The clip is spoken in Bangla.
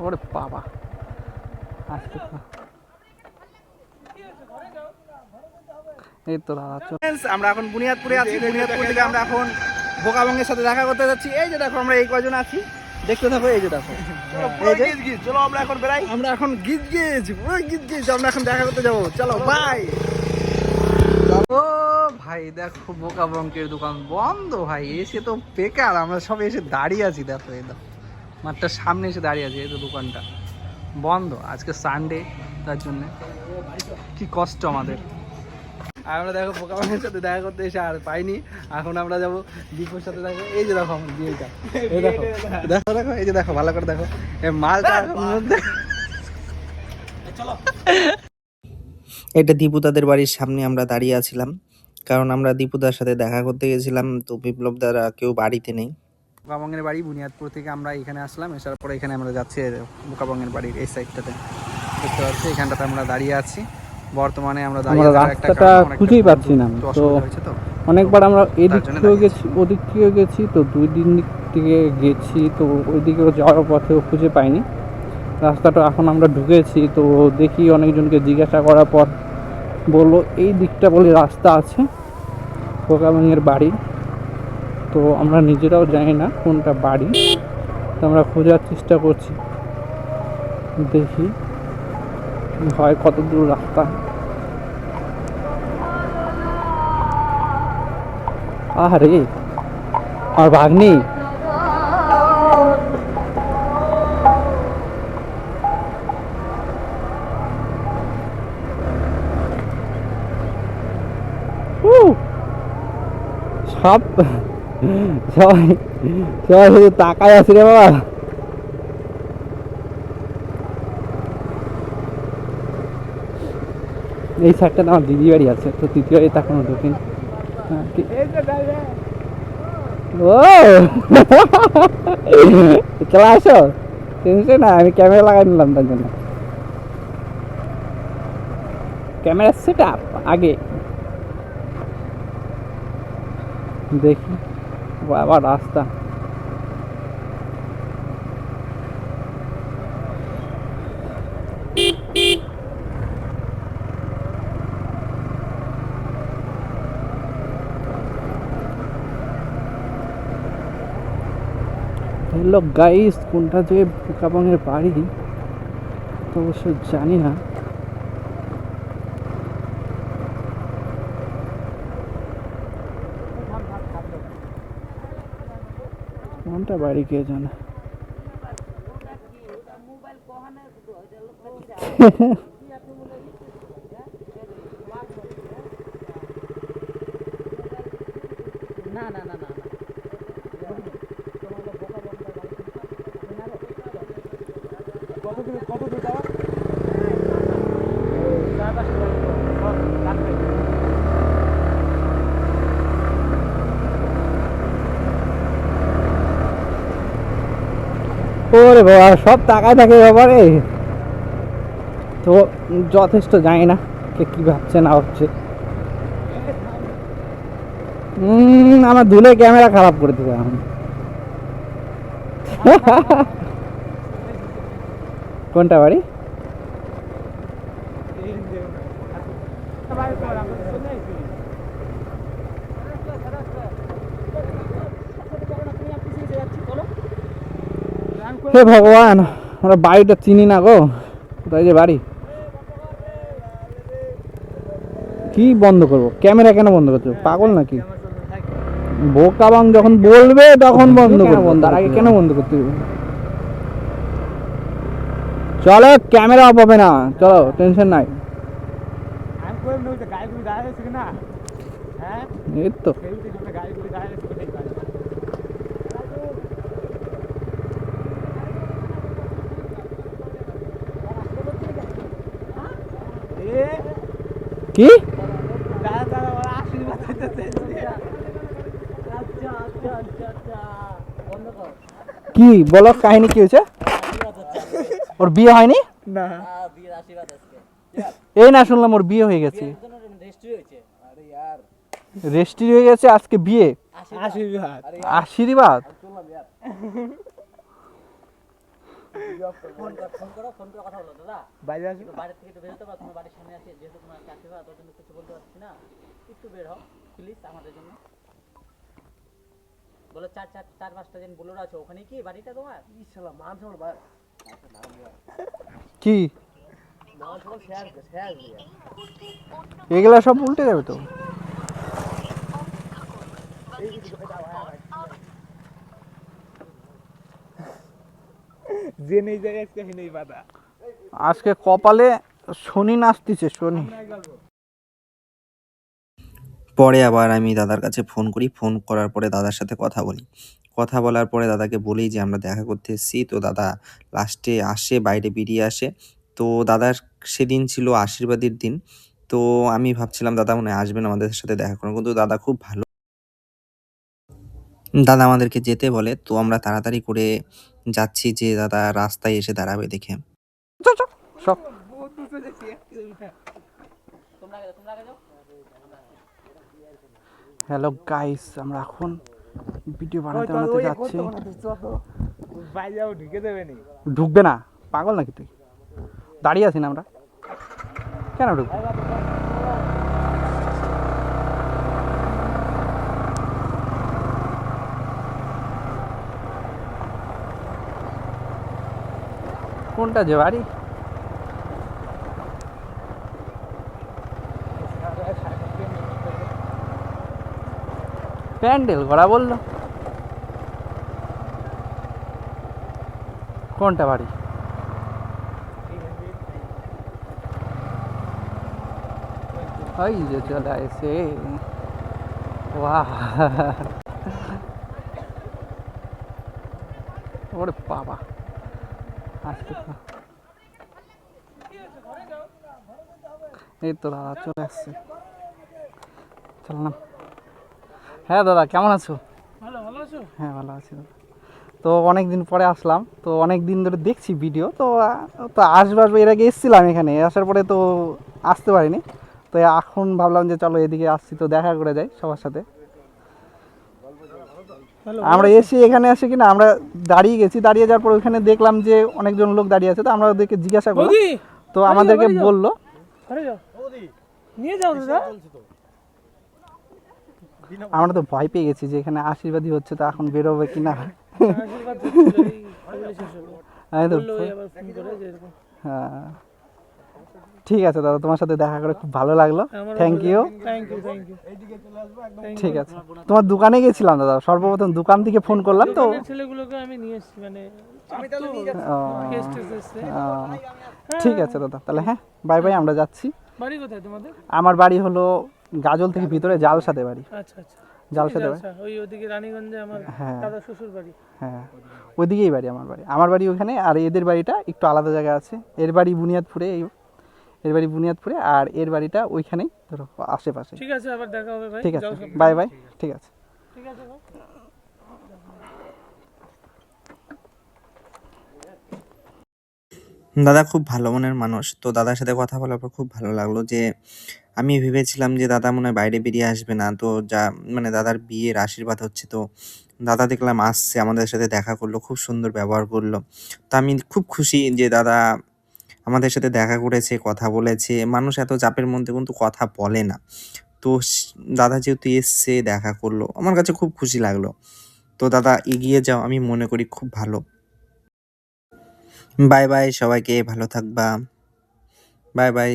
ওরে বাবা, আসতে তো এই তো আমরা এখন বুনিয়াদপুরে আছি। বুনিয়াদপুর থেকে আমরা এখন বোকাবঙ্গের সাথে দেখা করতে যাচ্ছি। এই যে দেখো আমরা এই কয়জন আছি, দেখতে থাকো। এই যে দেখো, চলো আমরা এখন বেরাই। আমরা এখন গিজ আমরা এখন দেখা করতে যাবো। চলো বাই। চলো ভাই, দেখো বোকাবঙ্গের দোকান বন্ধ ভাই। এসে তো বেকার, আমরা সব এসে দাঁড়িয়ে আছি। দেখো এই দেখো মাঠটার সামনে এসে দাঁড়িয়ে আছি। এই তো দোকানটা বন্ধ, আজকে সানডে, তার জন্য কি কষ্ট আমাদের। আর আমরা দেখো বোকাবঙ্গের সাথে দেখা করতে এসে আর পাইনি। এখন আমরা যাবো দীপুর সাথে। দেখো এই যে দেখো আমার বিয়েটা, এই দেখো দেখো দেখো, এই যে দেখো ভালো করে দেখো এই মালটা মধ্যে। এটা দীপুদাদের বাড়ির সামনে আমরা দাঁড়িয়ে আছিলাম, কারণ আমরা দীপুদার সাথে দেখা করতে গেছিলাম। তো বিপ্লব দ্বারা কেউ বাড়িতে নেই। বোকাবঙ্গের বাড়ি বুনিয়াদপুর থেকে আমরা এখানে আসলাম। আসার পরে এখানে আমরা যাচ্ছি বোকাবঙ্গের বাড়ির এই সাইডটাতে, দেখতে পাচ্ছি এখানটাতে আমরা দাঁড়িয়ে আছি বর্তমানে। আমরা রাস্তাটা খুঁজেই পাচ্ছি না। তো অনেকবার আমরা এদিক থেকেও গেছি, ওদিক থেকেও গেছি, তো দুই দিন দিক থেকে গেছি, তো ওইদিকেও যাওয়ার পথেও খুঁজে পাইনি রাস্তাটা। এখন আমরা ঢুকেছি, তো দেখি অনেকজনকে জিজ্ঞাসা করার পর বললো এই দিকটা বলে রাস্তা আছে বোকাবঙ্গের বাড়ি। তো আমরা নিজেরাও জানি না কোনটা বাড়ি, তো আমরা খোঁজার চেষ্টা করছি, দেখি হয় কত দূর রাস্তা। আরে আর ভাগ্নি, সব সবাই সবাই শুধু তাকায় আছে রে বাবা। এই সাইডটা আমার দিদি বাড়ি আছে, তো তৃতীয় বাড়ি তাকানো দক্ষিণ। ও চলে আসো, টেনশন না, আমি ক্যামেরা লাগাই নিলাম তার জন্য। ক্যামেরা সেট আপ আগে দেখি। আবার রাস্তা হ্যালো গাইস, কোনটা যে বোকাবঙ্গের বাড়ি তো অবশ্য জানি না। কোনটা বাড়ি কে জানে। না না না না কত দূর যাওয়া? ওরে বাবা, সব টাকায় থাকে ব্যাপারে। তো যথেষ্ট জানি না কে কি ভাবছে না ভাবছে। আমার ধুলে ক্যামেরা খারাপ করে দেবে এখন। কোনটা বাড়ি? হে ভগবান, আমরা বাড়িটা চিনি না গো, কোথায় যে বাড়ি। কি বন্ধ করবো? ক্যামেরা কেন বন্ধ করছো? পাগল নাকি? বোকাবং যখন বলবে তখন বন্ধ করবো, তার আগে কেন বন্ধ করতে হবে? চলো, ক্যামেরা অফ হবে না, চলো, টেনশন নাই। এই তো কি কি বলো, কাহিনী কি হয়েছে? ওর বিয়ে হয়নি? না, এই না শুনলাম ওর বিয়ে হয়ে গেছে। রেজিস্ট্রি হয়ে গেছে, আজকে বিয়ে। আশীর্বাদ। ফোন করো কথা বলো দাদা। বাইরে আসবে বাড়ি থেকে একটু বের হতে পারো, তোমার বাড়ির সামনে আছে, যেহেতু তোমার চাকরি হয় তোর জন্য কিছু বলতে পারছি না, একটু বের হও প্লিজ আমাদের জন্য। বলো চার পাঁচটা দিন বলে আছে, ওখানে কি বাড়িটা তোমার? কি এগুলা সব উল্টে যাবে তো। যে নেই জায়গায় নেই বাধা। আজকে কপালে শনি নাচতেছে, শনি। পরে আবার আমি দাদার কাছে ফোন করি, ফোন করার পরে দাদার সাথে কথা বলি। কথা বলার পরে দাদাকে বলি যে আমরা দেখা করতে এসেছি। তো দাদা লাস্টে আসে, বাইরে বেরিয়ে আসে। তো দাদার সেদিন ছিল আশীর্বাদের দিন। তো আমি ভাবছিলাম দাদা মনে হয় আসবেন আমাদের সাথে দেখা করেন, কিন্তু দাদা খুব ভালো। দাদা আমাদেরকে যেতে বলে, তো আমরা তাড়াতাড়ি করে যাচ্ছি যে দাদা রাস্তায় এসে দাঁড়াবে দেখে। সব হ্যালো গাইস, আমরা এখন ভিডিও বানাতে যাচ্ছি। ঢুকবে না, পাগল নাকি তুই? দাঁড়িয়ে আছি না আমরা, কেন ঢুকবো? কোনটা যে বাড়ি? প্যান্ডেল করা বললো। কোনটা বাড়ি? ওই যে চলে এসে, বাহ ওরে বাবা, আজকে এই তো দাদা চলে আসছে, চললাম। হ্যাঁ দাদা কেমন আছো? ভালো আছো? হ্যাঁ ভালো আছি দাদা। তো অনেক দিন পরে আসলাম, তো অনেক দিন ধরে দেখছি ভিডিও, তো তো আসবো এর আগে এসেছিলাম এখানে, আসার পরে তো আসতে পারিনি। তো এখন ভাবলাম যে চলো এদিকে আসছি, তো দেখা করে যাই সবার সাথে। আমরা এসে এখানে আসে কিনা, আমরা দাঁড়িয়ে গেছি, দাঁড়িয়ে যাওয়ার পর ওইখানে দেখলাম যে অনেকজন লোক দাঁড়িয়ে আছে, তো আমরা ওদেরকে জিজ্ঞাসা করলাম, তো আমাদেরকে বললো নিয়ে যাও দাদা। আমরা তো ভয় পেয়ে গেছি যে এখানে আশীর্বাদই হচ্ছে, তো এখন বেরোবে কিনা। আশীর্বাদ হচ্ছিল, এই বলে শেষ হলো। আমি তো বললো আবার ফোন করে যে এরকম। হ্যাঁ ঠিক আছে দাদা, তোমার সাথে দেখা করে খুব ভালো লাগলো, থ্যাংক ইউ। Thank you. ঠিক আছে, তোমার দোকানে গেছিলাম দাদা, সর্বপ্রথম দোকান থেকে ফোন করলাম। তো দোকানের ছেলেগুলোকে আমি নিয়ে এসেছি, মানে ও, গেস্ট এসেছে। ঠিক আছে দাদা, তাহলে হ্যাঁ বাই বাই, আমরা যাচ্ছি। বাড়ি কোথায় তোমাদের? আমার বাড়ি হলো গাজল থেকে ভিতরে, জালসাতে বাড়ি। আচ্ছা আচ্ছা, জালসাতে বাড়ি, আচ্ছা ওই ওদিকে রানীগঞ্জে আমার হ্যাঁ দাদা শ্বশুর বাড়ি। হ্যাঁ ওইদিকেই বাড়ি আমার বাড়ি। আমার বাড়ি ওখানে, আর এদের বাড়িটা একটু আলাদা জায়গা আছে। এর বাড়ি বুনিয়াদপুরে, এর বাড়ি বুনিয়াদপুরে, আর এর বাড়িটা ওইখানেই ধরো আশেপাশে। ঠিক আছে, আবার দেখা হবে ভাই। ঠিক আছে, বাই বাই, ঠিক আছে। ঠিক আছে ভাই। দাদা খুব ভালো মনের মানুষ। তো দাদার সাথে কথা বলার পর খুব ভালো লাগলো যে আমি ভেবেছিলাম যে দাদা মনে হয় বাইরে বেরিয়ে আসবে না। তো যা মানে দাদার বিয়ের আশীর্বাদ হচ্ছে, তো দাদা দেখলাম আসছে, আমাদের সাথে দেখা করলো, খুব সুন্দর ব্যবহার করলো। তো আমি খুব খুশি যে দাদা আমাদের সাথে দেখা করেছে, কথা বলেছে। মানুষ এত চাপের মধ্যে কিন্তু কথা বলে না। তো দাদা যেহেতু এসছে, দেখা করলো, আমার কাছে খুব খুশি লাগলো। তো দাদা এগিয়ে যাও, আমি মনে করি খুব ভালো। বাই বাই সবাইকে, ভালো থাকবা। Bye bye.